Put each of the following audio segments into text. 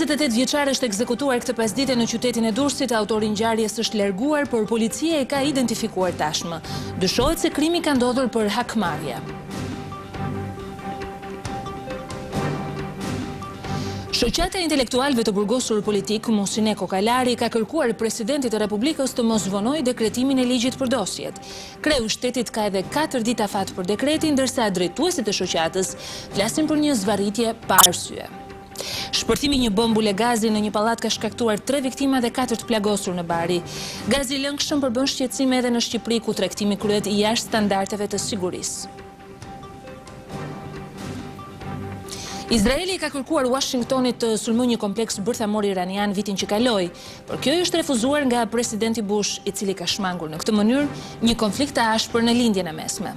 28 vjeçar është ekzekutuar këtë pasdite në qytetin e Durrësit. Autori i ngjarjes është larguar, por policia e ka identifikuar tashmë. Dyshohet se krimi ka ndodhur për hakmarrje. Shoqata e intelektualëve të Burgosurve Politikë, Musine Kokalari, ka kërkuar Presidentit të Republikës të mos vonojë dekretimin e ligjit për dosjet. Kreu i shtetit ka edhe 4 ditë afat për dekretin, ndërsa drejtuesit e shoqatës flasin për një zvarritje pa arsye. Shpërthimi një bombule gazi në një pallat ka shkaktuar 3 viktima dhe 4 të plagosur në Bari. Gazi i lëngshëm përbën shqetësim edhe në Shqipëri, ku tregtimi kryhet jashtë standardeve të sigurisë. Izraeli ka kërkuar Washingtonit të sulmojë një kompleks bërthamor iranian vitin që kaloi, por kjo është refuzuar nga presidenti Bush, i cili ka shmangur në këtë mënyrë një konflikt të ashpër në lindjen e mesme.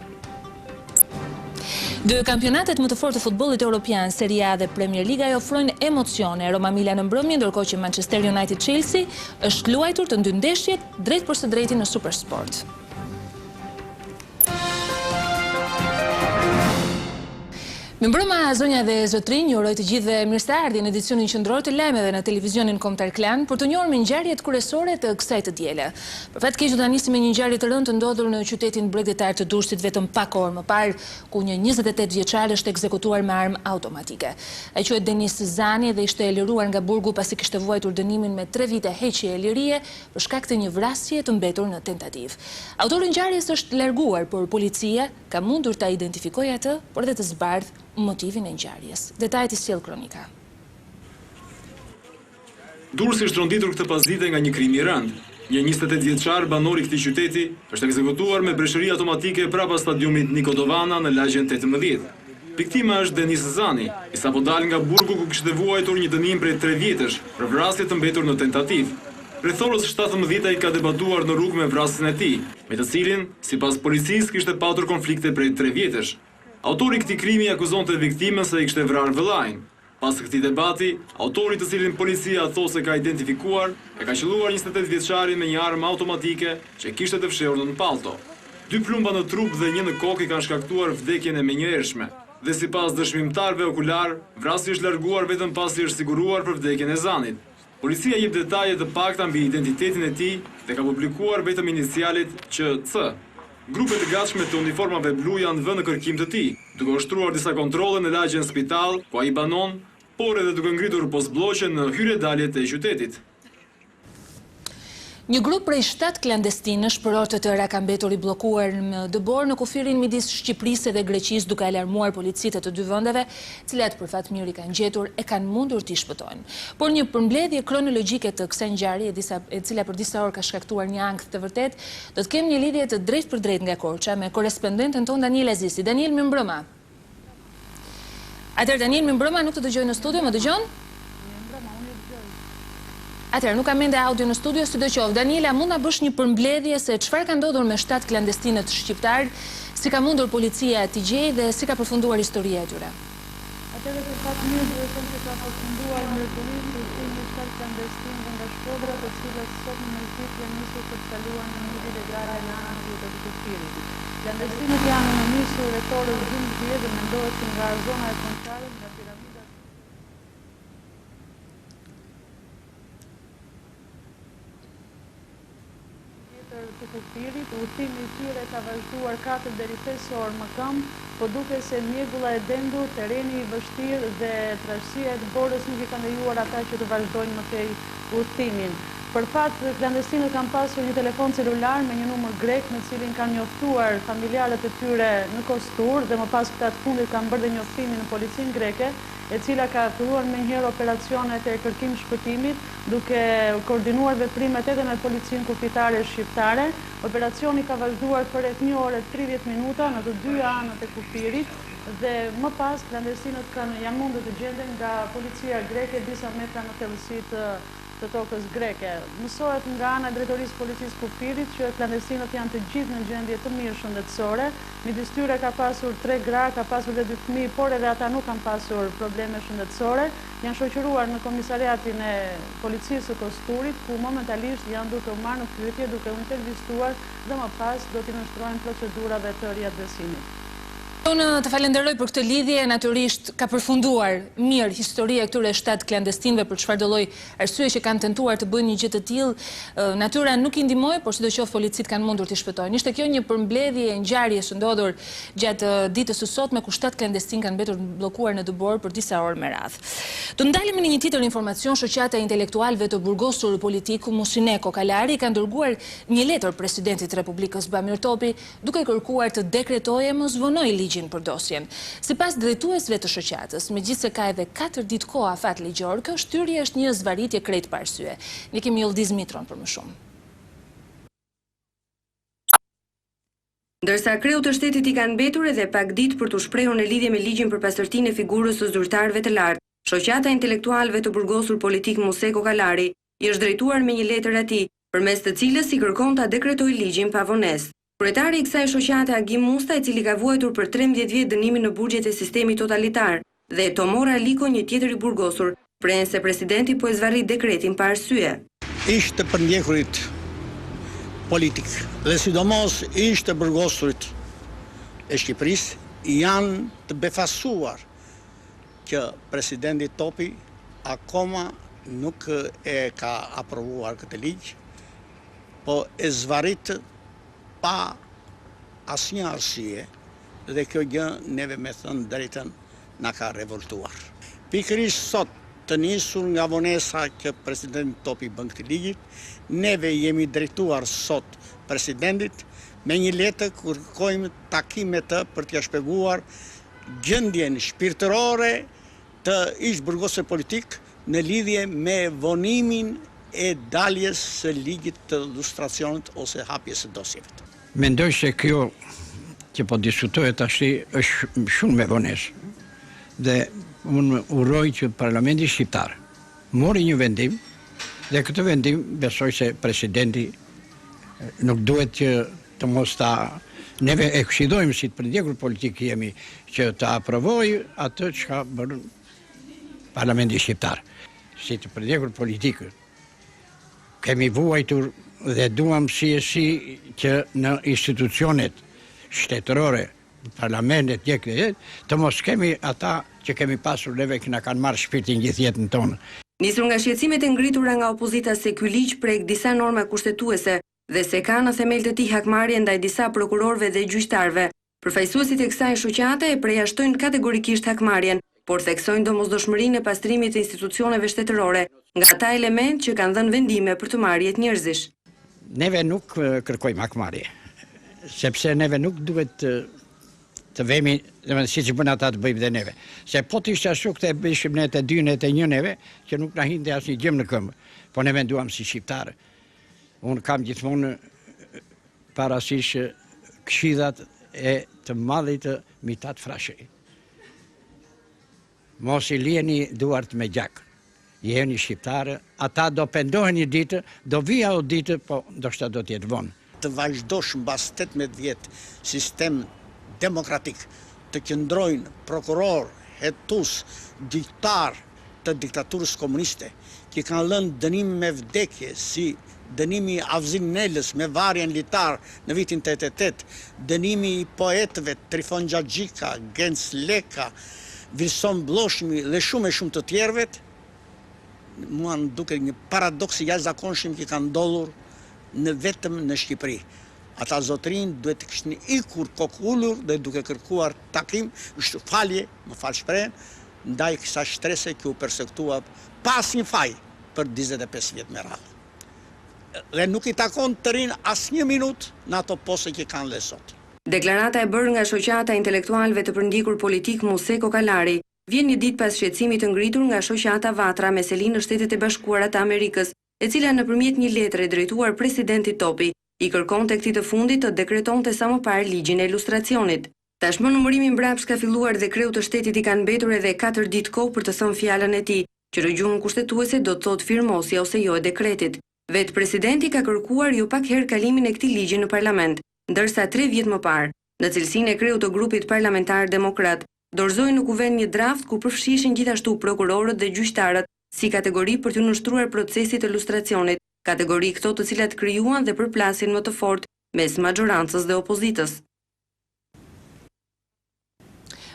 Dy kampionatet më të fortë të futbollit evropian, Serie A dhe Premier Liga, ofrojnë emocione. Roma Milan në mbrëmje, ndërkohë që Manchester United Chelsea është luajtur të dy ndeshjet drejt për së drejti në Supersport. Mirëmbrëma zonja dhe zotrinj, ju uroj të gjithëve mirëseardhje në edicionin qendror të lajmeve në televizionin Kombëtar Klan për të njohur me ngjarjet kryesore të kësaj të diele. Për fat keq do ta nisim me një ngjarje të rëndë të ndodhur në qytetin bregdetar të Durrësit vetëm pak orë më parë, ku një 28 vjeçar është ekzekutuar me armë automatike. Ai quhet Denis Zani dhe ishte liruar nga burgu pasi kishte vuajtur dënimin me 3 vite heqje e lirie për shkak të një vrasje të mbetur në tentativë. Autori i ngjarjes është larguar, por policia ka mundur ta identifikojë atë, por dhe të zbardhë motivin e ngjarjes. Detajet i sjell kronika. Durrësi është ronditur këtë pasdite nga një krim i rënd. Një 28 vjeçar banor i këtij qyteti është ekzekutuar me breshëri automatike brapa stadiumit Nikodovana në lagjen 18. Viktima është Denis Zani, i sapo dal nga burgu ku kishte vuajtur një dënim prej 3 vjetësh për vrasje të mbetur në tentativë. Rreth orës 17 ai ka debatuar në rrugë me vrasjen e tij, me të cilin, sipas policisë, kishte patur konflikte prej 3 vjetësh. Autori i këtij krimi akuzonte viktimën se i kishte vrarë vëllain. Pas këtij debati, autori, të cilin policia thosë se ka identifikuar, e ka qelluar 28 vjeçarin me një armë automatike që kishte të fshehur në pallto. 2 plumba në trup dhe 1 në kokë i kanë shkaktuar vdekjen e menjëhershme. Dhe sipas dëshmimtarëve okular, vrasja është larguar vetëm pasi është siguruar për vdekjen e Zanit. Policia jep detaje të pakta mbi identitetin e tij dhe ka publikuar vetëm inicialet QC. Grupe të gatshme të uniformave blu janë vënë në kërkim të tij, duke ushtruar disa kontrolle në lagjen spital, ku ai banon, por edhe duke ngritur postbllokje në hyrje-daljet e qytetit. Një grup prej 7 klandestinësh për orë të tëra ka mbetur i bllokuar në dëbor në kufirin midis Shqipërisë dhe Greqisë, duke alarmuar policitë të 2 vendeve, cilat për fat mirë i kanë gjetur e kanë mundur t'i shpëtojnë. Por një përmbledhje kronologjike të kësaj ngjarje, e cila për disa orë ka shkaktuar një ankth të vërtet, do të kemi një lidhje të drejtë për drejtë nga Korça me korrespondenten ton Daniel Azisi. Daniel, mirëmbrëma. Atëherë Daniel, mirëmbrëma, nuk të dëgjoj në studio, më dëgjon? Atëherë, nuk kam ende audio në studio, sidoqoftë. Daniela, mund na bësh një përmbledhje se çfarë ka ndodhur me 7 klandestinët shqiptar, si ka mundur policia t'i gjejë dhe si ka përfunduar historia e tyre? Atëherë, për fat mirë duhet të them se ka përfunduar mrekullisht udhëtimi i 7 klandestinëve nga Shkodra, të cilët sot në mëngjes janë nisur për të kaluar në mundin e grave në anën e kufirit. Klandestinët janë në nisur rreth orës 12 dhe mendohet se nga zona e Konçarës, nga piramida të kufirit, udhëtimi i tyre ka vazhduar 4 deri 5 orë më këmbë, po duke se mjegulla e dendur, tereni i vështirë dhe trashësia e borës nuk i kanë lejuar ata që të vazhdojnë më tej udhëtimin. Për fat, klandestinët kanë pasur një telefon celular me një numër grek me cilin kanë njoftuar familjarët e tyre në Kostur dhe më pas këta të fundit kanë bërë dhe njoftimin në policinë greke, e cila ka filluar menjëherë operacionet e kërkim shpëtimit, duke koordinuar veprimet edhe me policinë kufitare shqiptare. Operacioni ka vazhduar për rreth 1 orë e 30 minuta në të 2 anët e kufirit dhe më pas klandestinët janë mundur të gjenden nga policia greke disa metra në thellësitë të tokës greke. Mësohet nga ana e drejtorisë policisë kufirit që klandestinët janë të gjithë në gjendje të mirë shëndetësore. Midis tyre ka pasur 3 gra, ka pasur dhe 2 fëmijë, por edhe ata nuk kanë pasur probleme shëndetësore. Janë shoqëruar në komisariatin e policisë së Kosturit, ku momentalisht janë duke u marrë në pyetje, duke u intervistuar dhe më pas do t'i nënshtrohen procedurave të riadresimit. Unë të falenderoj për këtë lidhje, natyrisht ka përfunduar mirë historia e këtyre 7 klandestinëve për çfarëdo lloj arsye që kanë tentuar të bëjnë një gjë të tillë. Natyra nuk i ndihmoi, por sidoqoftë policit kanë mundur t'i shpëtojnë. Ishte kjo një përmbledhje e ngjarjes së ndodhur gjatë ditës së sotme ku 7 klandestinë kanë mbetur bllokuar në dëbor për disa orë me radhë. Të ndalemi në një tjetër informacion, Shoqata e intelektualëve të Burgosurve Politikë, Musine Kokalari, ka dërguar një letër Presidentit Republikës Topi, duke kërkuar të dekretojë mos vonoj ligjin për dosjen. Sipas drejtuesve të shoqatës, megjithse ka edhe 4 ditë kohë afat ligjor, kjo shtyrje është një zvarritje krejt pa arsye. Ne kemi Yildiz Mitron për më shumë. Ndërsa kreut të shtetit i kanë mbetur edhe pak ditë për të shprehur në lidhje me ligjin për pastërtinë e figurës së zyrtarëve të lartë, Shoqata e intelektualëve të Burgosurve Politikë Musine Kokalari i është drejtuar me një letër atij, përmes të cilës i kërkon ta dekretojë ligjin pa vonesë. Kryetari i kësaj shoqate Agim Musta, i cili ka vuajtur për 13 vjet dënimin në burgjet e sistemit totalitar, dhe Tomora Liko, një tjetër i burgosur, prehen se presidenti po e zvarrit dekretin pa arsye. Ishte për ndjekurit politik dhe sidomos ishte burgosurit e Shqipërisë janë të befasuar që presidenti Topi akoma nuk e ka aprovuar këtë ligj, po e zvarrit pa asnjë arsye dhe kjo gjë neve me thënë drejtën na ka revoltuar. Pikërisht sot të nisur nga vonesa që presidenti Topi bën këtë ligj, neve jemi drejtuar sot presidentit me një letër ku kërkojmë takime të për t'ia shpjeguar gjendjen shpirtërore të ish burgosur politik në lidhje me vonimin e daljes së ligjit të lustracionit ose hapjes së dosjeve. Mendoj se kjo që po diskutohet tash është shumë me vonesë. Dhe unë uroj që Parlamenti shqiptar mori një vendim dhe këtë vendim besoj se presidenti nuk duhet që të mos ta neve e këshillojmë si të përndjekur politik jemi që të aprovojë atë që ka bërë Parlamenti shqiptar. Si të përndjekur politikë kemi vuajtur dhe duam si që në institucionet shtetërore, parlamentet, të mos kemi ata që kemi pasur neve që na kanë marrë shpirtin gjithë jetën tonë. Nisur nga shqetësimet e ngritura nga opozita se ky ligj prek disa norma kushtetuese dhe se ka në themel të tij hakmarrje ndaj disa prokurorëve dhe gjyqtarëve, përfaqësuesit e kësaj shoqate e përjashtojnë kategorikisht hakmarrjen, por theksojnë domosdoshmërinë e pastrimit të institucioneve shtetërore nga ata element që kanë dhënë vendime për të marrë jetë njerëzish. Neve nuk kërkojmë hakmarrje, sepse neve nuk duhet të vemi, si që bën ata të bëjmë dhe neve. Se po të ishte ashtu këtë e bëshim ne të dyne të një neve, që nuk na hinte asnjë gjë në këmbë, po ne menduam si shqiptarë. Unë kam gjithmonë parasysh këshillat e të madhit të Mitat Frashëri. Mos i lieni duart me gjak. Jeni shqiptarë, ata do pendohen një ditë, do vija o ditë, po ndoshta do t'jetë vonë. Të vazhdosh mbas 18 vjet sistem demokratik, të qëndrojnë prokuror, hetus, gjyqtar të diktaturës komuniste, që kanë lënë dënim me vdekje, si dënimi Avzin Nelës me varjen litar në vitin 88, dënimi i poetëve Trifon Xhaxhika, Genc Leka, Vilson Bloshmi dhe shumë të tjerëve, mua më duket një paradoks i jashtëzakonshëm që ka ndodhur vetëm në Shqipëri. Ata zotrin duhet të kishin ikur kokullur dhe duke kërkuar takim, falje, më fal shprehen, ndaj kësaj shtrese që u persektua pas një faj për 25 vjet me radhë. Dhe nuk i takon të rinë asnjë minutë në ato poste që kanë dhe sot. Deklarata e bërë nga Shoqata e intelektualëve të përndjekur politik Musine Kokalari vjen një ditë pas shqetësimit të ngritur nga Shoqata Vatra me selinë në Shtetet e Bashkuara të Amerikës, e cila nëpërmjet një letre drejtuar presidentit Topi i kërkonte këtij të fundit të dekretonte sa më parë ligjin e lustracionit. Tashmë numërimi mbrapsht ka filluar dhe kreut të shtetit i kanë mbetur edhe 4 ditë kohë për të thënë fjalën e tij, që në gjuhën kushtetuese do të thotë firmosja ose jo e dekretit. Vetë presidenti ka kërkuar jo pak herë kalimin e këtij ligji në parlament, ndërsa 3 vjet më parë, në cilësinë e kreut të grupit parlamentar demokrat, dorëzoi në kuvend një draft ku përfshihen gjithashtu prokurorët dhe gjyqtarët si kategori për të nështruar procesit të lustracionit, kategori këto të cilat krijuan dhe përplasin më të fortë mes majorancës dhe opozitës.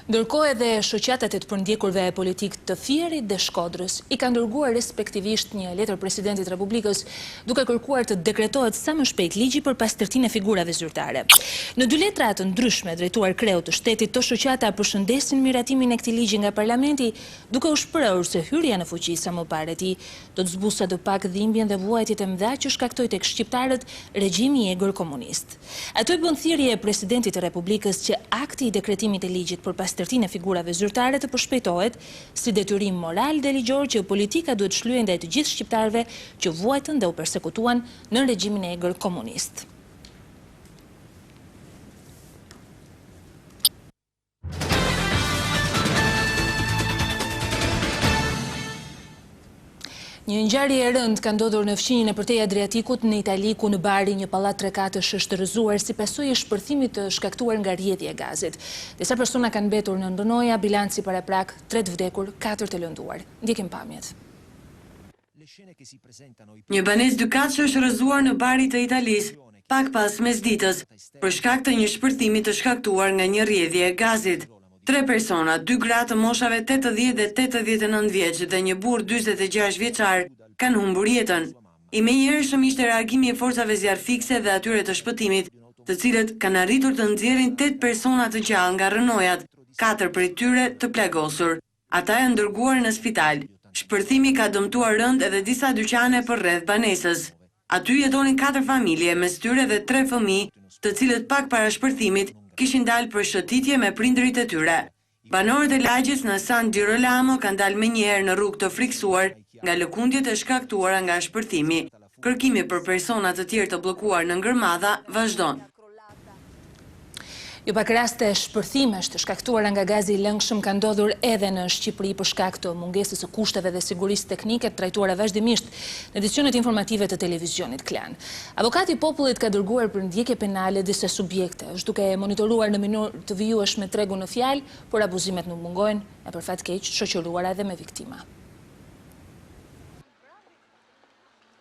Ndërkohë edhe shoqatat e të përndjekurve politik të Fierit dhe Shkodrës i kanë dërguar respektivisht një letër Presidentit Republikës duke kërkuar të dekretohet sa më shpejt ligji për pastërtinë e figurave zyrtare. Në dy letra të ndryshme drejtuar kreut të shtetit, të shoqata përshëndesin miratimin e këtij ligji nga Parlamenti, duke u shprehur se hyrja në fuqi sa më parë e tij do të zbusë do pak dhimbjen dhe vuajtjet e mëdha që shkaktoi tek shqiptarët regjimi i egër komunist. Ato i bën thirrje Presidentit të Republikës që akti i dekretimit e ligjit për pastërtinë e figurave zyrtare të përshpejtohet si detyrim moral dhe ligjor që politika duhet shlyejë ndaj të gjithë shqiptarëve që vuajtën dhe u përsekutuan në regjimin e egër komunist. Një ngjarje e rëndë ka ndodhur në fqinjën e përtej Adriatikut në Itali, ku në Bari një pallat 3 katësh është rrëzuar si pasojë e shpërthimit të shkaktuar nga rrjedhja e gazit. Disa persona kanë mbetur në ndërnoja, bilanci paraprak 3 të vdekur, 4 të lënduar. Ndjekim pamjet. Një banesë 2 katësh është rrëzuar në Bari të Italisë, pak pas mesditës, për shkak të një shpërthimi të shkaktuar nga një rrjedhje e gazit. 3 persona, 2 gra të moshave 80 dhe 89 vjeç dhe një burr 46 vjeçar kanë humbur jetën. I menjëhershëm ishte reagimi i forcave zjarrfikse dhe atyre të shpëtimit, të cilët kanë arritur të nxjerrin 8 persona të gjallë nga rënojat, 4 prej tyre të plagosur. Ata janë dërguar në spital. Shpërthimi ka dëmtuar rënd edhe disa dyqane për rreth banesës. Aty jetonin 4 familje, mes tyre dhe 3 fëmijë, të cilët pak para shpërthimit kishin dalë për shëtitje me prindërit e tyre. Banorët e lagjes në San Girolamo kanë dalë menjëherë në rrugë të friksuar nga lëkundjet e shkaktuara nga shpërthimi. Kërkimi për persona të tjerë të bllokuar në ngërmadha vazhdon. Jo pak raste shpërthimesh të shkaktuara nga gazi i lëngshëm ka ndodhur edhe në Shqipëri për shkak të mungesës së kushteve dhe sigurisë teknike të trajtuara vazhdimisht në edicionet informative të televizionit Klan. Avokati i popullit ka dërguar për ndjekje penale disa subjekte, është duke monitoruar në mënyrë të vijueshme tregun në fjalë, por abuzimet nuk mungojnë e për fat keq shoqëruara edhe me viktima.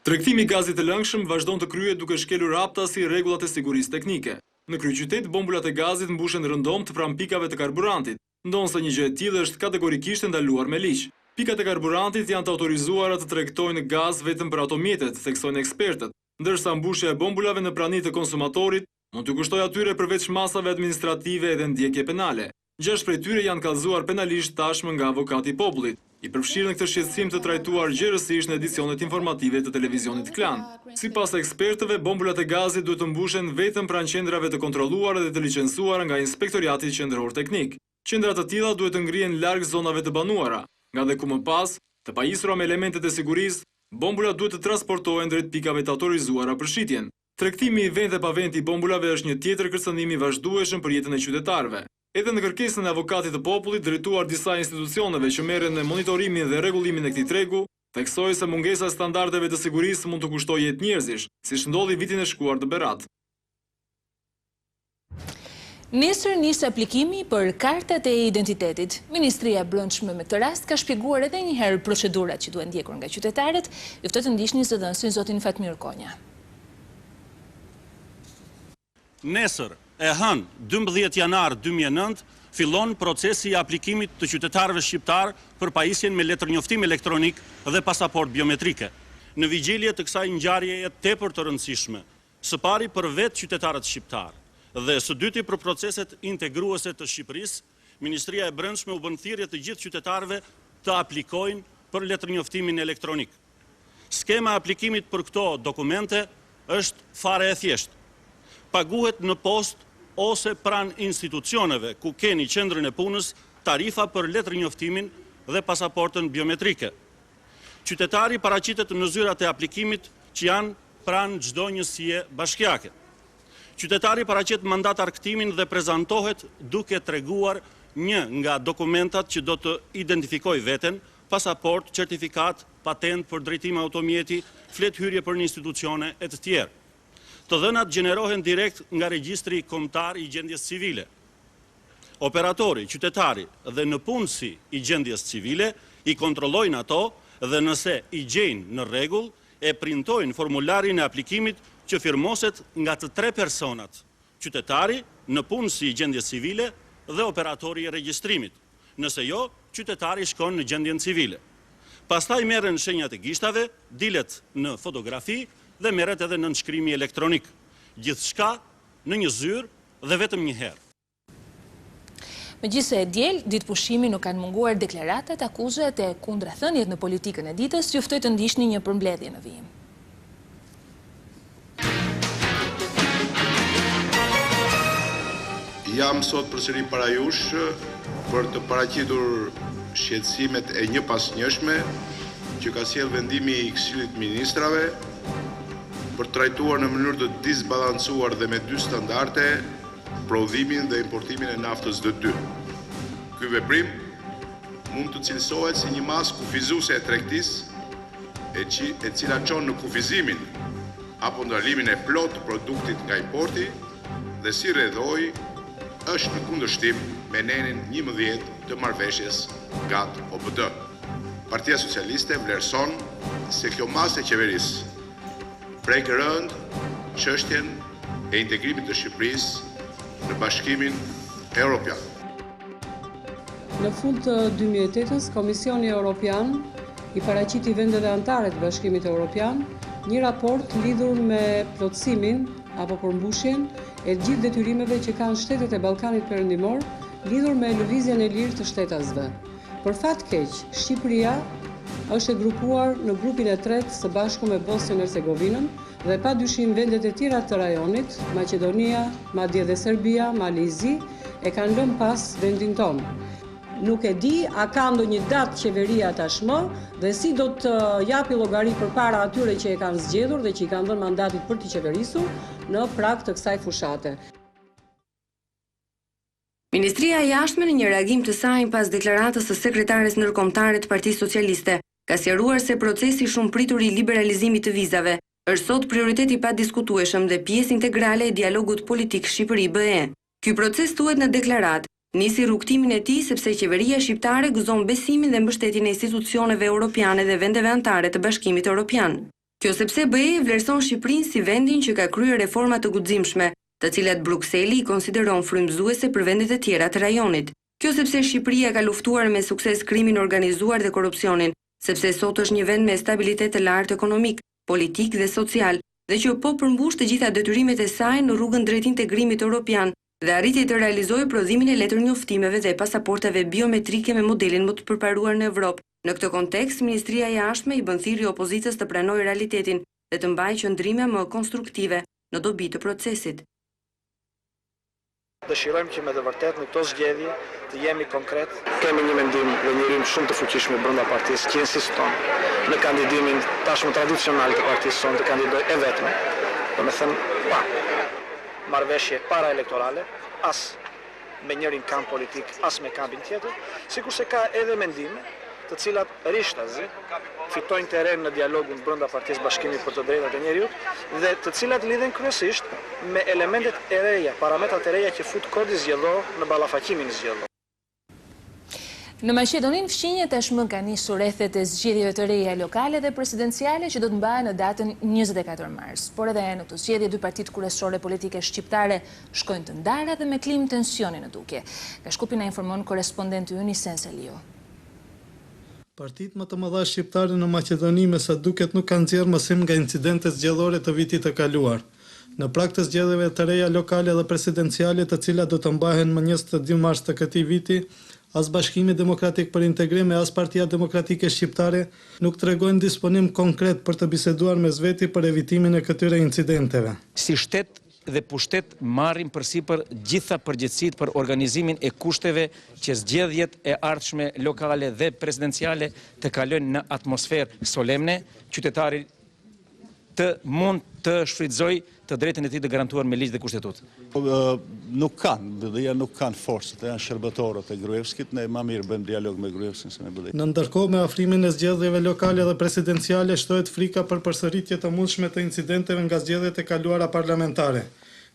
Tregtimi i gazit të lëngshëm vazhdon të kryhet duke shkelur hapta si rregullat e sigurisë teknike. Në kryeqytet, bombulat e gazit mbushen rëndom të pranë pikave të karburantit, ndonse një gjë e tillë është kategorikisht ndaluar me ligj. Pikat e karburantit janë të autorizuara të tregtojnë gaz vetëm për ato mjetet, theksojnë ekspertët, ndërsa mbushja e bombulave në prani të konsumatorit mund të kushtojë atyre përveç masave administrative edhe ndjekje penale. 6 prej tyre janë kallëzuar penalisht tashmë nga avokati i popullit, i përfshirë në këtë shqetësim të trajtuar gjerësisht në edicionet informative të televizionit Klan. Sipas ekspertëve, bombulat e gazit duhet të mbushen vetëm pranë qendrave të kontrolluara dhe të licencuara nga Inspektorati Qendror Teknik. Qendra të tilla duhet të ngrihen larg zonave të banuara, nga dhe ku më pas, të pajisura me elementet e sigurisë, bombulat duhet të transportohen drejt pikave të autorizuara për shitjen. Tregtimi i vend dhe pavend i bombulave është një tjetër kërcënim i vazhdueshëm për jetën e qytetarëve. Edhe në kërkesën e avokatit të popullit drejtuar disa institucioneve që merren në monitorimin dhe rregullimin e këtij tregu, theksoi se mungesa e standardeve të sigurisë mund të kushtojë jetë njerëzish, siç ndodhi vitin e shkuar të Berat. Nesër nis aplikimi për kartat e identitetit. Ministria e Brendshme me këtë rast ka shpjeguar edhe një herë procedurat që duhen ndjekur nga qytetarët. Ju ftoj të ndiqni zëdhënësin zotin Fatmir Konja. Nesër e hënë 12 janar 2009 fillon procesi i aplikimit të qytetarëve shqiptar për pajisjen me letërnjoftim elektronik dhe pasaport biometrike. Në vigjelje të kësaj ngjarjeje tepër të rëndësishme, së pari për vetë qytetarët shqiptar dhe së dyti për proceset integruese të Shqipërisë, Ministria e Brendshme u bën thirrje të gjithë qytetarëve të aplikojnë për letërnjoftimin elektronik. Skema e aplikimit për këto dokumente është fare e thjeshtë. Paguhet në post ose pranë institucioneve ku keni qendrën e punës tarifa për letërnjoftimin dhe pasaportën biometrike. Qytetari paraqitet në zyrat e aplikimit që janë pranë çdo njësie bashkiake. Qytetari paraqet mandat arktimin dhe prezantohet duke treguar një nga dokumentat që do të identifikojë veten, pasaport, certifikat, patent për drejtim automjeti, flet hyrje për një institucione e të tjerë. Të dhënat gjenerohen direkt nga regjistri kombëtar i gjendjes civile. Operatori, qytetari dhe në punësi i gjendjes civile i kontrollojnë ato dhe nëse i gjejnë në rregull e printojnë formularin e aplikimit që firmoset nga të 3 personat. Qytetari në punësi i gjendjes civile dhe operatori i regjistrimit. Nëse jo, qytetari shkon në gjendjen civile. Pastaj merren shenjat e gishtave, dilet në fotografi dhe merret edhe në nënshkrimi elektronik. Gjithçka në një zyrë dhe vetëm një herë. Megjithse e diel, ditë pushimi nuk kanë munguar deklaratat, akuzat e kundërthëniet në politikën e ditës, ju ftoj të ndiqni një përmbledhje në vijim. Jam sot përsëri para jush për të paraqitur shqetësimet e njëpasnjëshme që ka sjell vendimi i Këshillit Ministrave për trajtuar në mënyrë të disbalancuar dhe me dy standarde prodhimin dhe importimin e naftës D2. Ky veprim mund të cilësohet si një masë kufizuese e tregtisë e cila çon në kufizimin apo ndalimin e plot të produktit nga importi dhe si rrjedhoi është në kundërshtim me nenin 11 të marrëveshjes GATT-OBD. Partia Socialiste vlerëson se kjo masë e qeverisë prek rënd çështjen e integrimit të Shqipërisë në Bashkimin Evropian. Në fund të 2008-s, Komisioni Evropian i paraqiti vendeve anëtare të Bashkimit Evropian një raport lidhur me plotësimin apo përmbushjen e gjithë detyrimeve që kanë shtetet e Ballkanit Perëndimor lidhur me lëvizjen e lirë të shtetasve. Për fat keq, Shqipëria është e grupuar në grupin e tretë së bashku me Bosnjën e Hercegovinën dhe pa dyshim vendet e tjera të rajonit, Maqedonia, madje dhe Serbia, Malizi, e kanë lënë pas vendin tonë. Nuk e di a ka ndonjë datë qeveria tashmë dhe si do të japi llogari përpara atyre që e kanë zgjedhur dhe që i kanë dhënë mandatit për të qeverisur në prag të kësaj fushate. Ministria e Jashtme në një reagim të saj pas deklaratës së sekretares ndërkombëtare të Partisë Socialiste ka sqaruar se procesi shumë pritur i liberalizimit të vizave është sot prioritet i padiskutueshëm dhe pjesë integrale e dialogut politik Shqipëri-BE. Ky proces thuhet në deklaratë nisi rrugtimin e tij sepse qeveria shqiptare gëzon besimin dhe mbështetjen e institucioneve europiane dhe vendeve anëtare të Bashkimit Evropian. Kjo sepse BE vlerëson Shqipërinë si vendin që ka kryer reforma të guximshme, të cilat Brukseli i konsideron frymëzuese për vendet e tjera të rajonit. Kjo sepse Shqipëria ka luftuar me sukses krimin organizuar dhe korrupsionin, sepse sot është një vend me stabilitet të lartë ekonomik, politik dhe social, dhe që po përmbush të gjitha detyrimet e saj në rrugën drejt integrimit europian dhe arriti të realizojë prodhimin e letërnjoftimeve dhe pasaportave biometrike me modelin më të përparuar në Evropë. Në këtë kontekst, Ministria e Jashtme i bën thirrje opozitës të pranojë realitetin dhe të mbajë qëndrime më konstruktive në dobi të procesit. Dëshirojmë që me të vërtet në këto zgjedhje të jemi konkret. Kemi një mendim dhe një rrymë shumë të fuqishme brenda partisë që insiston në kandidimin tashmë tradicional të partisë sonë të kandidojë e vetme. Domethënë, marrëveshje paraelektorale, as me njërin kamp politik, as me kampin tjetër, sikurse ka edhe mendime të cilat rishtazi fitojnë terren në dialogun brenda Partisë Bashkimit për të Drejtat e Njerëzit dhe të cilat lidhen kryesisht me elementet e reja, parametrat e reja që fut kodi zgjedhor në ballafaqimin zgjedhor. Në Maqedoninë fqinje tashmë ka nisur rrethet e zgjedhjeve të reja lokale dhe presidenciale që do të mbahen në datën 24 mars. Por edhe në këtë zgjedhje dy partitë kryesore politike shqiptare shkojnë të ndara dhe me klim tensioni në dukje. Ka shkupin na informon korrespondenti ynë Senselio. Partitë më të mëdha shqiptare në Maqedoni me sa duket nuk kanë nxjerrë mësim nga incidentet zgjedhore të vitit të kaluar. Në prag të zgjedhjeve të reja lokale dhe presidenciale, të cilat do të mbahen më 22 mars të këtij viti, as Bashkimi Demokratik për Integrim e as Partia Demokratike Shqiptare nuk tregojnë disponim konkret për të biseduar mes veti për evitimin e këtyre incidenteve. Si shtet dhe pushtet marrim përsipër gjitha përgjegjësitë për organizimin e kushteve që zgjedhjet e ardhshme lokale dhe presidenciale të kalojnë në atmosferë solemne, qytetari të mund të shfrytëzoj të drejtën e tij të garantuar me ligj dhe kushtetutë. Nuk kanë forcët, janë shërbëtorët e Gruevskit, ne më mirë bëjmë dialog me Gruevskin se me BD. Në ndërkohë me afrimin e zgjedhjeve lokale dhe presidenciale shtohet frika për përsëritje të mundshme të incidenteve nga zgjedhjet e kaluara parlamentare.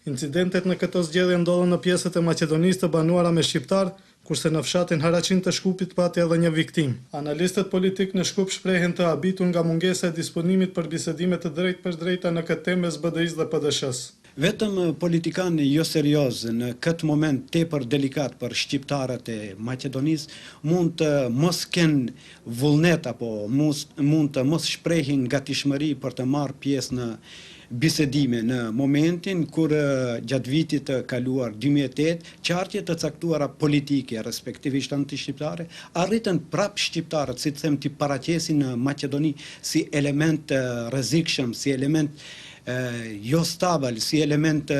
Incidentet në këto zgjedhje ndodhen në pjesët e Maqedonisë të banuara me shqiptar, kurse në fshatin Haraqin të Shkupit pati edhe një viktim. Analistët politik në Shkup shprehen të habitur nga mungesa e disponimit për bisedime të drejtë për drejta në këtë temë mes BDI-s dhe PD-s-së. Vetëm politikanë jo seriozë në këtë moment tepër delikat për shqiptarët e Maqedonisë mund të mos kenë vullnet apo mund të mos shprehin gatishmëri për të marrë pjesë në bisedime në momentin kur gjatë vitit të kaluar 2008 qartje të caktuara politike respektivisht anti-shqiptare arritën prap shqiptarët, si të them, të paraqesin në Maqedoni si element rrezikshëm, si element jo stabil, si element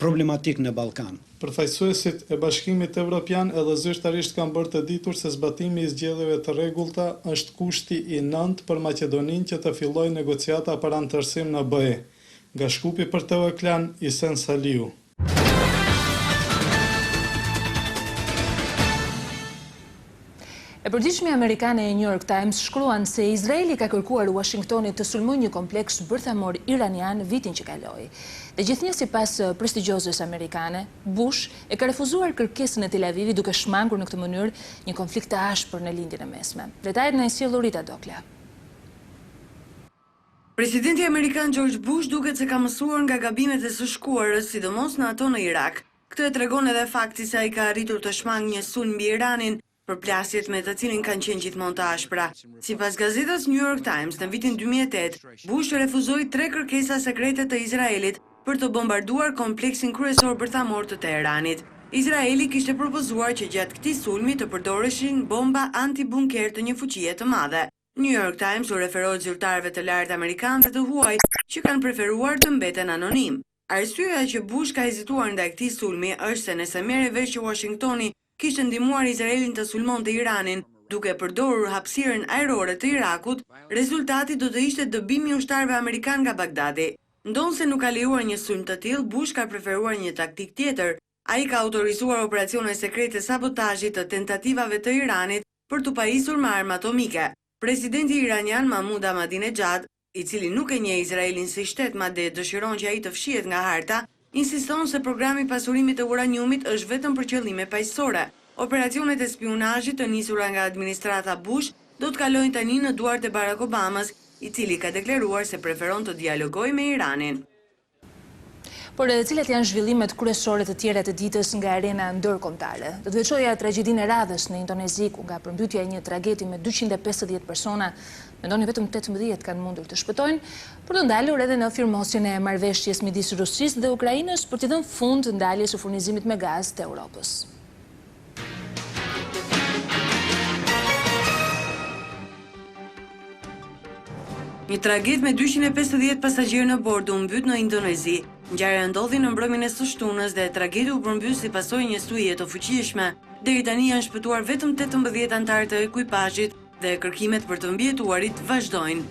problematik në Ballkan. Përfaqësuesit e Bashkimit Evropian edhe zyrtarisht kanë bërë të ditur se zbatimi i zgjedhjeve të rregullta është kushti i nëntë për Maqedoninë që të fillojë negociata për anëtarësim në BE. Nga Shkupi për TV Klan, Isen Saliu. E përditshme amerikane e New York Times shkruan se Izraeli ka kërkuar Washingtonit të sulmojë një kompleks bërthamor iranian vitin që kaloi. Dhe gjithnjë sipas prestigjozes amerikane, Bush e ka refuzuar kërkesën e Tel Avivit duke shmangur në këtë mënyrë një konflikt të ashpër në lindjen e mesme. Detajet na i sjell Rita Dokla. Presidenti amerikan George Bush duket se ka mësuar nga gabimet e së shkuarës, sidomos në ato në Irak. Këtë e tregon edhe fakti se ai ka arritur të shmangë një sulm mbi Iranin, për plasjet me të cilin kanë qenë gjithmonë të ashpra. Sipas gazetës New York Times, në vitin 2008, Bush refuzoi 3 kërkesa sekrete të Izraelit për të bombarduar kompleksin kryesor bërthamor të Teheranit. Izraeli kishte propozuar që gjatë këtij sulmi të përdoreshin bomba antibunker të një fuqie të madhe. New York Times u referohet zyrtarëve të lartë amerikanë dhe të huaj që kanë preferuar të mbeten anonim. Arsyeja që Bush ka hezituar ndaj këtij sulmi është se nëse merre vesh që Washingtoni kishte ndihmuar Izraelin të sulmonte Iranin, duke përdorur hapësirën ajrore të Irakut, rezultati do të ishte dëbimi i ushtarëve amerikan nga Bagdadi. Ndonse nuk ka lejuar një sulm të tillë, Bush ka preferuar një taktik tjetër. Ai ka autorizuar operacione sekrete sabotazhit të tentativave të Iranit për t'u pajisur me armë atomike. Presidenti iranian Mahmoud Ahmadinejad, i cili nuk e njeh Izraelin si shtet madje dëshiron që ai të fshihet nga harta, insiston se programi i pasurimit të uraniumit është vetëm për qëllime paqësore. Operacionet e spionazhit të nisura nga administrata Bush do të kalojnë tani në duart e Barack Obamas, i cili ka deklaruar se preferon të dialogojë me Iranin. Por cilat janë zhvillimet kryesore të tjera të ditës nga arena ndërkombëtare? Do të veçoja tragjedinë e radhës në Indonezi, ku nga përmbytja e një tragedi me 250 persona, mendoni vetëm 18 kanë mundur të shpëtojnë, për të ndalur edhe në firmosjen e marrëveshjes midis Rusisë dhe Ukrainës për të dhënë fund ndaljes së furnizimit me gaz të Europës. Një tragedi me 250 pasagjerë në bord u mbyt në Indonezi. Ngjarja ndodhi në mbrëmjen e së shtunës dhe tragedi u përmbys si pasojë një stuje të fuqishme. Deri tani janë shpëtuar vetëm 18 anëtarë të ekuipazhit dhe kërkimet për të mbijetuarit vazhdojnë.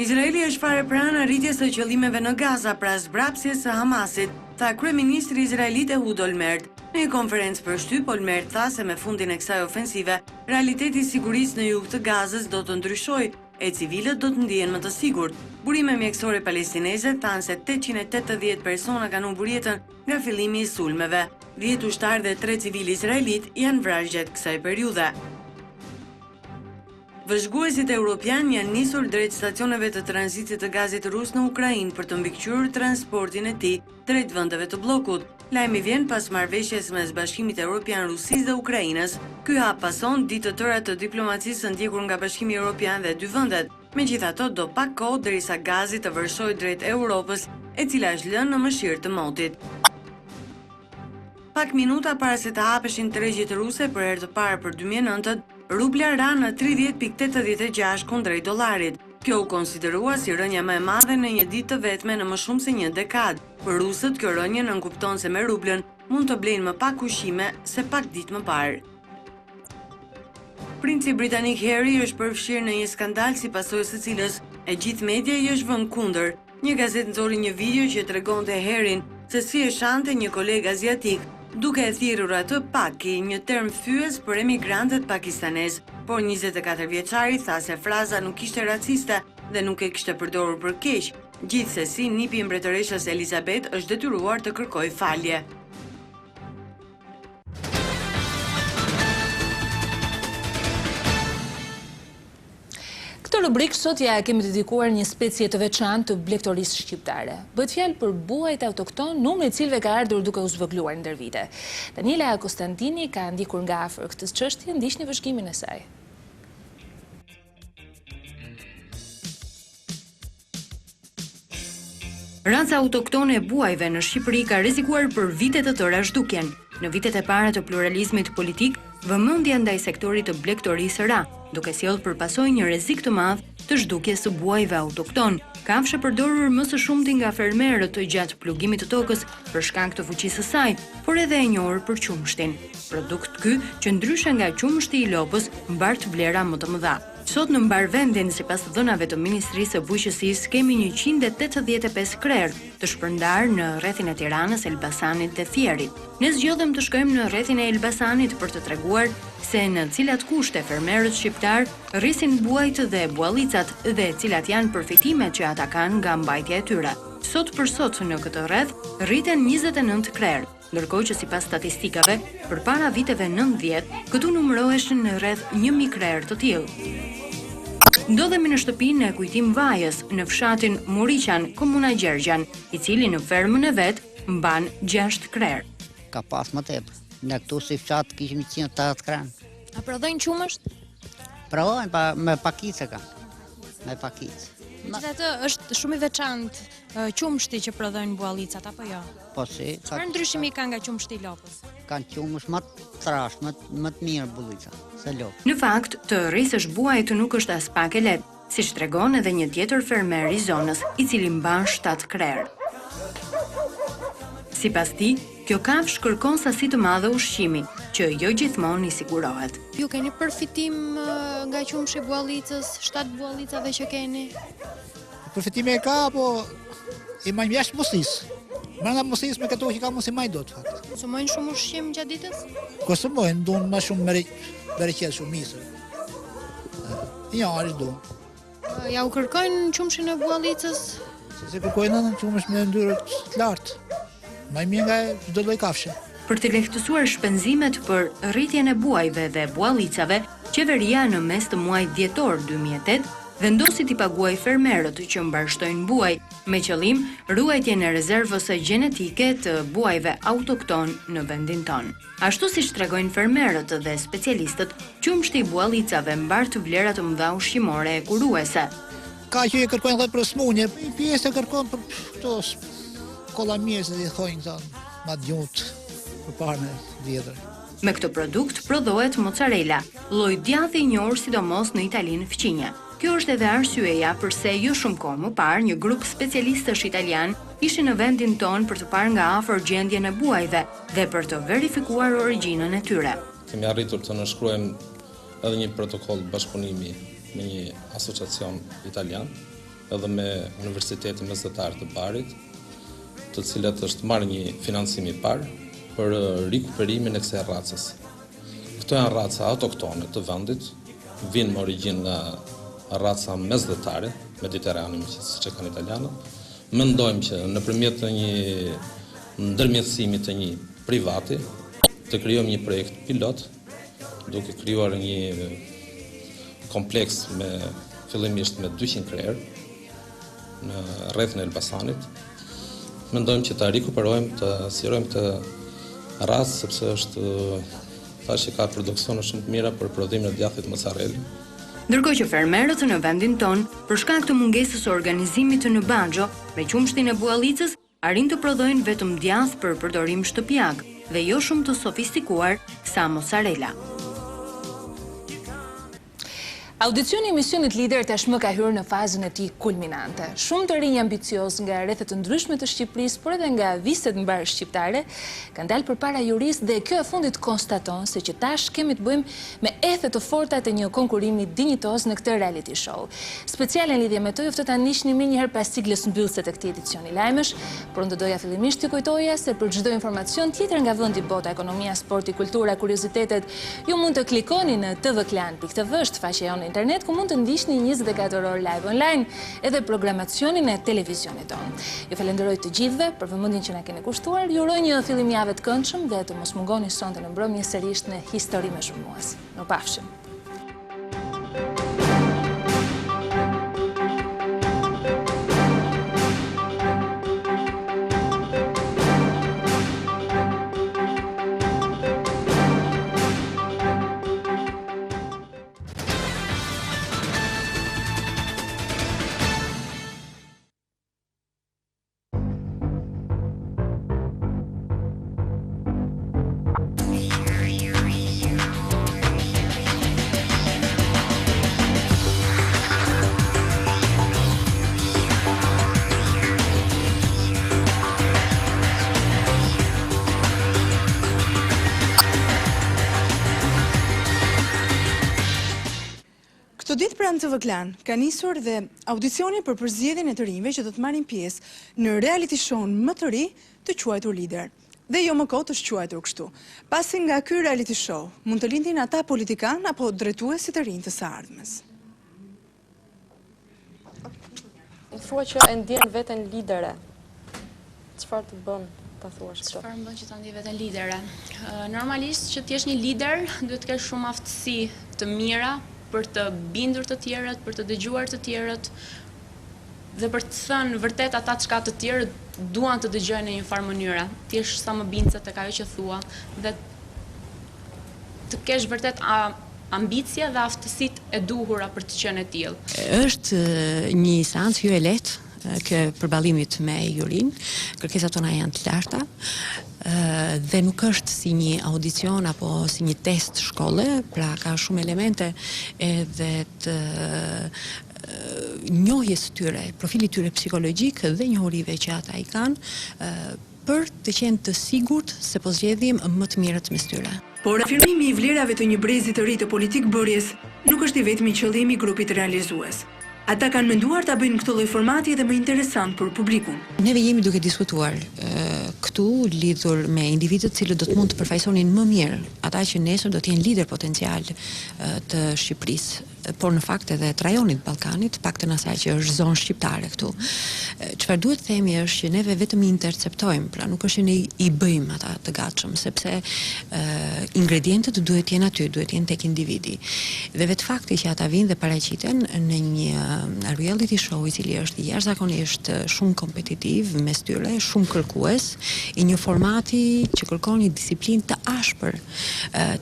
Izraeli është fare pranë arritjes së qëllimeve në Gaza pas zbrapsjes së Hamasit, tha kryeministri izraelit Ehud Olmert. Në një konferencë për shtyp, Olmert tha se me fundin e kësaj ofensive, realiteti i sigurisë në jug të Gazës do të ndryshojë e civilët do të ndihen më të sigurt. Burime mjekësore palestineze thanë se 880 persona kanë humbur jetën nga fillimi i sulmeve. 10 ushtarë dhe 3 civil izraelit janë vrarë gjatë kësaj periudhe. Vëzhguesit europian janë nisur drejt stacioneve të tranzitit të gazit rus në Ukrainë për të mbikëqyrur transportin e tij drejt vendeve të bllokut. Lajmi vjen pas marrëveshjes mes Bashkimit Evropian, Rusisë dhe Ukrainës. Ky hap pason ditë të tëra të diplomacisë së ndjekur nga Bashkimi Evropian dhe dy vendet. Megjithatë, do pak kohë derisa gazi të vërshojë drejt Europës, e cila është lënë në mëshirë të motit. Pak minuta para se të hapeshin tregjet ruse për herë të parë për 2009, rubla ra në 30.86 kundrejt dollarit. Kjo u konsiderua si rënja më e madhe në një ditë të vetme në më shumë se një dekadë. Për rusët, kjo rënje nënkupton se me rublën mund të blejnë më pak ushqime se pak ditë më parë. Princi britanik Harry është përfshirë në një skandal si pasojë së cilës e gjithë media i është vënë kundër. Një gazetë nxorri një video që tregonte Harryn se si e shante një koleg aziatik, duke e thirrur atë paki, një term fyes për emigrantët pakistanez, por 24 vjeçari tha se fraza nuk ishte raciste dhe nuk e kishte përdorur për keq. Gjithsesi, nipi i mbretëreshës Elizabeth është detyruar të kërkojë falje. Këtë këtë rubrikë sot ja kemi dedikuar një specie të veçantë të blegtorisë shqiptare. Bëhet fjalë për buajt autokton, numri i cilëve ka ardhur duke u zhvogluar ndër vite. Daniela Konstantini ka ndikur nga afër këtë çështje, ndiqni vëzhgimin e saj. Raca autoktone e buajve në Shqipëri ka rrezikuar për vite të tëra zhdukjen. Në vitet e para të pluralizmit politik, vëmendja ndaj sektorit të blegtorisë ra, duke sjellë përpasojë një rrezik të madh të zhdukjes së buajve autokton, kafshë përdorur më së shumti nga fermerët gjatë plugimit të tokës për shkak të fuqisë së saj, por edhe e njohur për qumshtin. Produkt ky që ndryshe nga qumshti i lopës mbart vlera më të mëdha. Sot në mbarvendin, sipas dhënave të Ministrisë së Bujqësisë, kemi 185 krerë të shpërndar në rrethin e Tiranës, Elbasanit dhe Thierit. Ne zgjodhem të shkojmë në rrethin e Elbasanit për të treguar se në cilat kushte fermerët shqiptar rrisin buajt dhe buallicat dhe cilat janë përfitimet që ata kanë nga mbajtja e tyre. Sot për sot në këtë rreth rriten 29 krerë, ndërkohë që sipas statistikave, përpara viteve 90, këtu numëroheshin në rreth 1000 krerë të tillë. Ndodhemi në shtëpinë e Kujtim Vajës, në fshatin Muriqan, komuna Gjergjan, i cili në fermën e vet mban 6 krerë. Ka pas më tepër. Ne këtu si fshat kishim 180 krerë. A prodhojnë qumësht? Prodhojnë, pa me pakicë ka. Me pakicë. Megjithatë është shumë i veçantë qumshti që prodhojnë buallicat apo jo? Po si. Çfarë ndryshimi ka nga qumshti i lopës? Kanë qumësh më të trashë, më të mirë bullica se lopë. Në fakt, të rrisësh buajt nuk është as pak e lehtë, siç tregon edhe një tjetër fermer i zonës, i cili mban 7 krerë. Sipas tij, kjo kafshë kërkon sasi të madhe ushqimi, që jo gjithmonë i sigurohet. Ju keni përfitim nga qumshi i buallicës, 7 buallicave që keni? Përfitime e ka, po i majmë jashtë mosisë. Brenda mosisë me këto që ka mos i maj dot fakt. Konsumojnë shumë ushqim gjatë ditës? Konsumojnë, duan më shumë bereqet, shumë misër. Ja, është duan. Ja u kërkojnë qumshin e buallicës? Se kërkojnë në qumësh me ndyrë të lartë. Më mirë nga çdo lloj kafshë. Për të lehtësuar shpenzimet për rritjen e buajve dhe buallicave, qeveria në mes të muajit dhjetor 2008 vendosi t'i paguaj fermerët që mbarshtojnë buaj, me qëllim ruajtjen e rezervës gjenetike të buajve autokton në vendin ton. Ashtu siç tregojnë fermerët dhe specialistët, qumshti i buallicave mbart vlera të mëdha ushqimore e kuruese. Ka që i kërkojnë dhe për smunje, pjesë e kërkojnë për këto kollamjes që i thojnë këta madjut për parën e vjetër. Me këtë produkt prodhohet mozzarella, lloj djathi i njohur sidomos në Italinë fqinje. Kjo është edhe arsyeja pse jo shumë kohë më parë një grup specialistësh italian ishin në vendin ton për të parë nga afër gjendjen e buajve dhe për të verifikuar origjinën e tyre. Kemi arritur të nënshkruajmë edhe një protokoll bashkëpunimi me një asociacion italian, edhe me Universitetin Mesdhetar të Barit, të cilat është marrë një financim i parë për rikuperimin e kësaj racës. Këto janë raca autoktone të vendit, vinë me origjinë nga raca mesdhetare, mediterrane, siç e kanë italianët. Mendojmë që nëpërmjet një ndërmjetësimit të një privati, të krijojmë një projekt pilot, duke krijuar një kompleks me fillimisht me 200 krerë në rrethin e Elbasanit. Mendojmë që ta rikuperojmë, të sillojmë të racë, sepse është thashë ka produksione shumë të mira për prodhimin e djathit mozzarella. Ndërkohë që fermerët në vendin ton, për shkak të mungesës së organizimit në Baxho, me qumshtin e buallicës, arrin të prodhojnë vetëm djath për përdorim shtëpiak dhe jo shumë të sofistikuar sa mozzarella. Audicioni i misionit lider tashmë ka hyrë në fazën e tij kulminante. Shumë të rinj ambicioz nga rrethet të ndryshme të Shqipërisë, por edhe nga viset mbar shqiptare, kanë dalë përpara juristë dhe kjo e fundit konstaton se që tash kemi të bëjmë me ethe të forta të një konkurimi dinjitoz në këtë reality show. Speciale në lidhje me të, ju ftoj ta ndiqni më njëherë pas siglës mbyllëse të këtij edicioni lajmesh, por unë doja fillimisht të kujtoja se për çdo informacion tjetër nga vendi, bota, ekonomia, sporti, kultura, kuriozitetet, ju mund të klikoni në tvklan.tv, faqja jonë internet, ku mund të ndiqni 24 orë live online edhe programacionin e televizionit tonë. Ju falenderoj të gjithëve për vëmendjen që na keni kushtuar. Ju uroj një fillim jave të këndshëm dhe të mos mungoni sonte në mbrëmje sërish në Histori me Zhurmues. Mirupafshim. Këto ditë pranë TV Klan ka nisur dhe audicioni për përzgjedhjen e të rinjve që do të marrin pjesë në reality show më të ri të quajtur Lider. Dhe jo më kot është quajtur kështu. Pasi nga ky reality show mund të lindin ata politikan apo drejtuesit të rinj të së ardhmes. Thua që e ndjen veten lidere. Çfarë të bën ta thuash këtë? Çfarë bën që ta ndjen veten lidere? Normalisht që të jesh një lider duhet të kesh shumë aftësi të mira për të bindur të tjerët, për të dëgjuar të tjerët dhe për të thënë vërtet ata çka të tjerët duan të dëgjojnë në një farë mënyre. Ti jesh sa më bindse tek ajo që thua dhe të kesh vërtet ambicie dhe aftësitë e duhura për të qenë e tillë. Është një seancë jo e lehtë përballimit me jurin, kërkesat tona janë të larta dhe nuk është si një audicion apo si një test shkolle, pra ka shumë elemente edhe të njohjes tyre, profilit tyre psikologjik dhe njohurive që ata i kanë për të qenë të sigurt se po zgjedhim më të mirët mes tyre. Por afirmimi i vlerave të një brezi të ri të politik bërjes nuk është i vetmi qëllimi i grupit realizues. Ata kanë menduar ta bëjnë këtë lloj formati edhe më interesant për publikun. Neve jemi duke diskutuar këtu lidhur me individët cilët do të mund të përfaqësonin më mirë ata që nesër do të jenë lider potencial të Shqipërisë, por në fakt edhe të rajonit Ballkanit, paktën asaj që është zonë shqiptare këtu. Çfarë duhet të themi është që neve vetëm i interceptojmë, pra nuk është që ne i bëjmë ata të gatshëm, sepse ingredientët duhet të jenë aty, duhet të jenë tek individi. Dhe vetë fakti që ata vinë dhe paraqiten në një reality show i cili është jashtëzakonisht shumë kompetitiv mes tyre, shumë kërkues, i një formati që kërkon një disiplinë të ashpër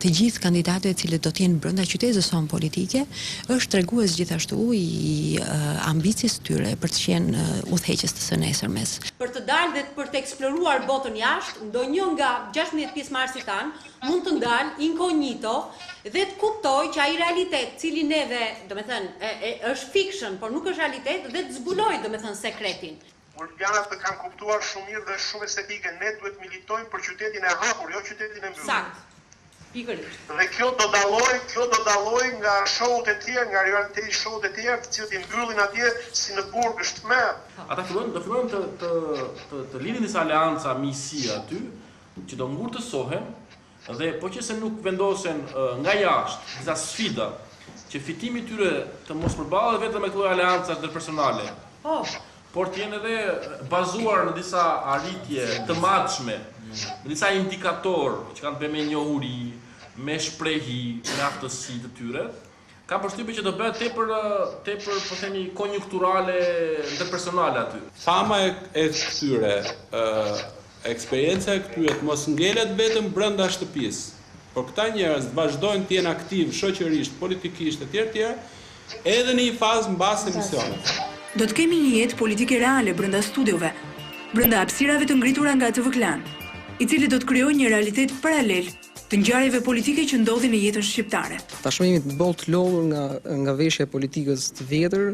të gjithë kandidatëve cilët do të jenë brenda qytetës sonë politike, është tregues gjithashtu i ambicies tyre për të qenë udhëheqës të së nesërmes. Për të dalë dhe për të eksploruar botën jashtë, ndonjë nga 16 pjesëmarrësit tanë mund të ndalë incognito dhe të kuptoj që ai realitet, cili neve, domethënë, është fiction, por nuk është realitet, dhe të zbuloj, domethënë, sekretin. Urbianat të kanë kuptuar shumë mirë dhe shumë estetike, ne duhet militojmë për qytetin e hapur, jo qytetin e mbyllur. Sakt. Pikërisht. Dhe kjo do dalloj nga show-t e tjerë, nga reality show-t e tjerë, të cilët i mbyllin atje si në burg është merr. Ata fillojnë të lidhin disa aleanca miqësie aty, që do ngurtësohen dhe po që se nuk vendosen nga jashtë disa sfida që fitimi i tyre të mos përballet vetëm me këto aleanca ndërpersonale. Por të jenë edhe bazuar në disa arritje të matshme, në disa indikator që kanë të bëjnë me njohuri, me shprehi, me aftësi të tyre, ka përshtypjen që do bëhet tepër po themi konjunkturale ndërpersonale aty. Fama e këtyre, eksperjenca e këtyre mos ngelet vetëm brenda shtëpisë, por këta njerëz vazhdojnë të jenë aktiv shoqërisht, politikisht e tjerë, edhe në një fazë mbas emisionit. Do të kemi një jetë politike reale brenda studiove, brenda hapësirave të ngritura nga TV Klan, i cili do të krijojë një realitet paralel të ngjarjeve politike që ndodhin në jetën shqiptare. Tashmë jemi të bollë të lodhur nga veshja e politikës të vjetër.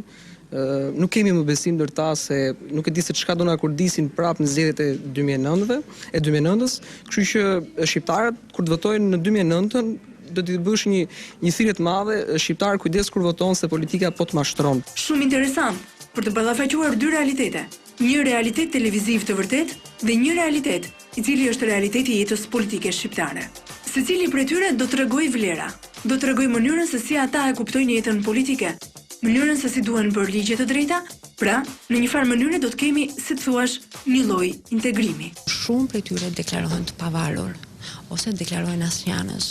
Nuk kemi më besim ndërta se nuk e di se çka do na kurdisin prapë në zgjedhjet e 2009-s, kështu që shqiptarët kur të votojnë në 2009-ën do të bësh një thirrje të madhe, shqiptar kujdes kur voton se politika po të mashtron. Shumë interesant për të ballafaquar dy realitete. Një realitet televiziv të vërtet dhe një realitet i cili është realiteti i jetës politike shqiptare. Secili prej tyre do t'rregojë vlera, do t'rregojë mënyrën se si ata e kuptojnë jetën politike, mënyrën se si duhen bërë ligje të drejta, pra në një farë mënyre do të kemi, si të thuash, një lloj integrimi. Shumë prej tyre deklarohen të pavarur ose deklarojnë asnjanës,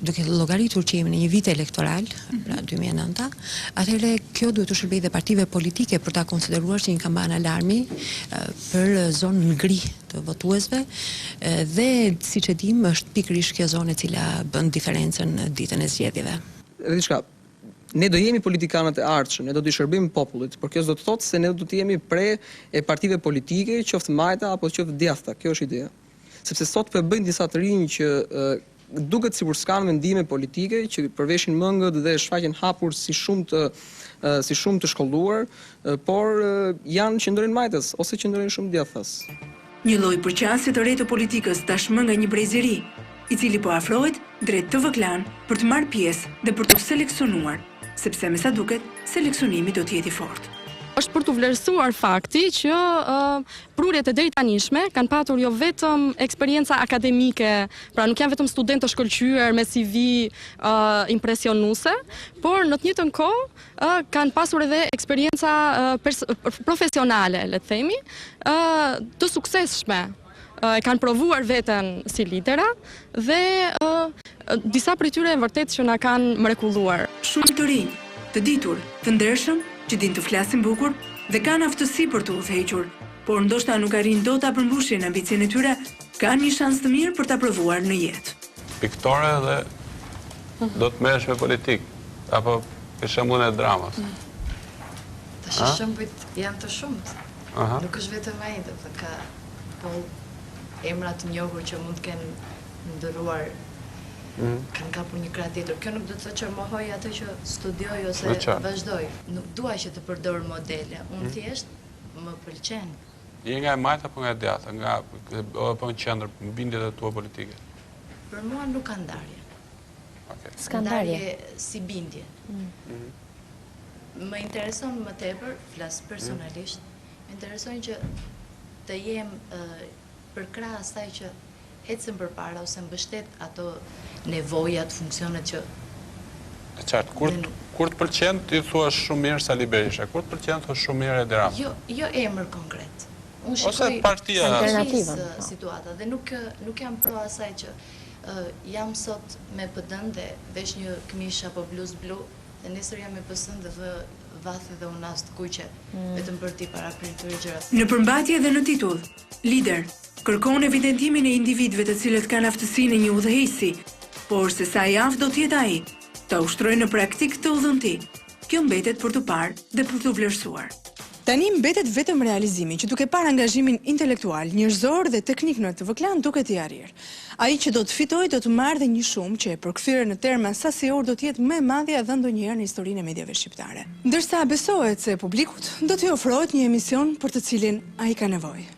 duke llogaritur që jemi në një vit elektoral, pra 2009, atëherë kjo duhet të shërbejë dhe partive politike për ta konsideruar si një kampanë alarmi për zonën gri të votuesve dhe siç e dim është pikërisht kjo zonë e cila bën diferencën ditën e zgjedhjeve. Edhe diçka, ne do jemi politikanët e ardhshëm, ne do t'i shërbejmë popullit, por kjo do të thotë se ne do të jemi pre e partive politike, qoftë majta apo qoftë djathta, kjo është ideja. Sepse sot bëjnë disa të rinj që duket sikur s'kanë mendime politike, që përveshin mëngët dhe shfaqen hapur si shumë të shkolluar, por janë qendrojnë majtës ose qendrojnë shumë djathtas. Një lloj përqasje të re të politikës tashmë nga një brez i ri, i cili po afrohet drejt TV Klan për të marrë pjesë dhe për të seleksionuar sepse me sa duket, seleksionimi do t'jeti fort. Është për të vlerësuar fakti që prurjet e drejtanishme kanë patur jo vetëm eksperjenca akademike, pra nuk janë vetëm studentë të shkëlqyer me CV impresionuese, por në të njëjtën kohë kanë pasur edhe eksperjenca profesionale, le të themi, të suksesshme. E kanë provuar veten si lidera dhe disa prej tyre vërtet që na kanë mrekulluar. Shumë të rinj, të ditur, të ndershëm, që din të flasin bukur dhe kanë aftësi për të udhëhequr, por ndoshta nuk arrin dot ta përmbushin ambicien e tyre, kanë një shans të mirë për ta provuar në jetë. Piktore dhe do të merresh me politikë, apo për shembull e dramës. Tash shembujt janë të shumtë. Nuk është vetëm ai, do të ka emra të njohur që mund të kenë ndëruar kanë kapur një krah tjetër. Kjo nuk do të thotë që mohoj atë që studioj ose vazhdoj. Nuk dua që të përdor modele. Unë thjesht më pëlqen. Je nga e majta apo nga e djatha, apo në qendër bindjet e tua politike? Për mua nuk ka ndarje. S'ka ndarje si bindje. Më intereson më tepër, flas personalisht, më intereson që të jem përkrah asaj që ecën përpara ose mbështet ato nevojat, funksionet që... E qartë, kur të pëlqen, ti thua shumë mirë Sali Berisha, kur të pëlqen, thua shumë mirë e Dirama? Jo emër konkret. Unë ose partia... situata dhe nuk jam pro asaj që jam sot me PD-n dhe vesh një këmish apo bluz blu dhe nesër jam me PS-n dhe vë vathi dhe unas të kuqe vetëm për ti para pritur gjëra. Në përmbajtje dhe në titull, lider kërkon evidentimin e individëve të cilët kanë aftësinë e një udhëheqësi, por se sa i aftë do të jetë ai, ta ushtrojë në praktik të udhënti. Kjo mbetet për të parë dhe për të vlerësuar. Tani mbetet vetëm realizimi që duke parë angazhimin intelektual, njerëzor dhe teknik në të vëklan duket i arrir. Ai që do të fitojë do të marrë dhe një shumë që e përkthyer në terma sasior do të jetë më e madhja dhe ndonjëherë në historinë e mediave shqiptare. Ndërsa besohet se publikut do t'i ofrohet një emision për të cilin ai ka nevojë.